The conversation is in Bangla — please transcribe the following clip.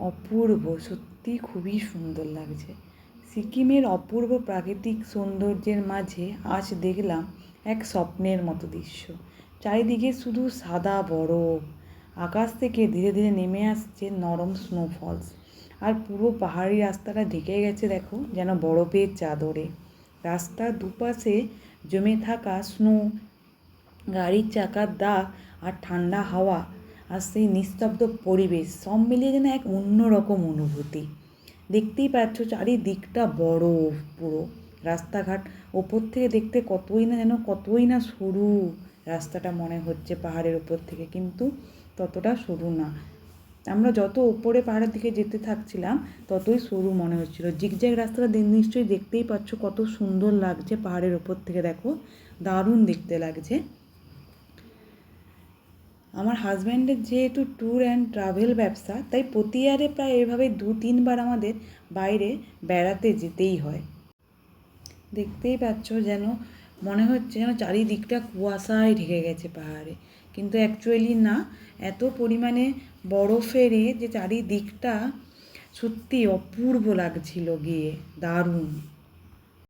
অপূর্ব, সত্যি খুবই সুন্দর লাগছে। সিকিমের অপূর্ব প্রাকৃতিক সৌন্দর্যের মাঝে আজ দেখলাম এক স্বপ্নের মতো দৃশ্য। চারিদিকে শুধু সাদা বরফ, আকাশ থেকে ধীরে ধীরে নেমে আসছে নরম স্নোফলস, আর পুরো পাহাড়ি রাস্তাটা ঢেকে গেছে দেখো যেন বরফের চাদরে। রাস্তার দুপাশে জমে থাকা স্নো, গাড়ির চাকার দাগ আর ঠান্ডা হাওয়া আর সেই নিস্তব্ধ পরিবেশ সব মিলিয়ে যেন এক অন্যরকম অনুভূতি। দেখতেই পাচ্ছ চারিদিকটা বরফ পুরো। রাস্তাঘাট ওপর থেকে দেখতে কতই না সরু রাস্তাটা মনে হচ্ছে পাহাড়ের ওপর থেকে, কিন্তু ততটা সরু না। আমরা যত ওপরে পাহাড়ের দিকে যেতে থাকছিলাম ততই সরু মনে হচ্ছিল। জিগজ্যাগ রাস্তাটা নিশ্চয়ই দেখতেই পাচ্ছ কত সুন্দর লাগছে পাহাড়ের ওপর থেকে, দেখো দারুণ দেখতে লাগছে। আমার হাজব্যান্ডের যেহেতু ট্যুর অ্যান্ড ট্রাভেল ব্যবসা, তাই প্রতি ইয়ারে প্রায় এভাবে 2-3 বার আমাদের বাইরে বেড়াতে যেতেই হয়। দেখতেই পাচ্ছ যেন মনে হচ্ছে যেন চারিদিকটা কুয়াশায় ঢেকে গেছে পাহাড়ে, কিন্তু অ্যাকচুয়ালি না, এত পরিমাণে বরফেরে যে চারিদিকটা সত্যি অপূর্ব লাগছিল গিয়ে, দারুণ।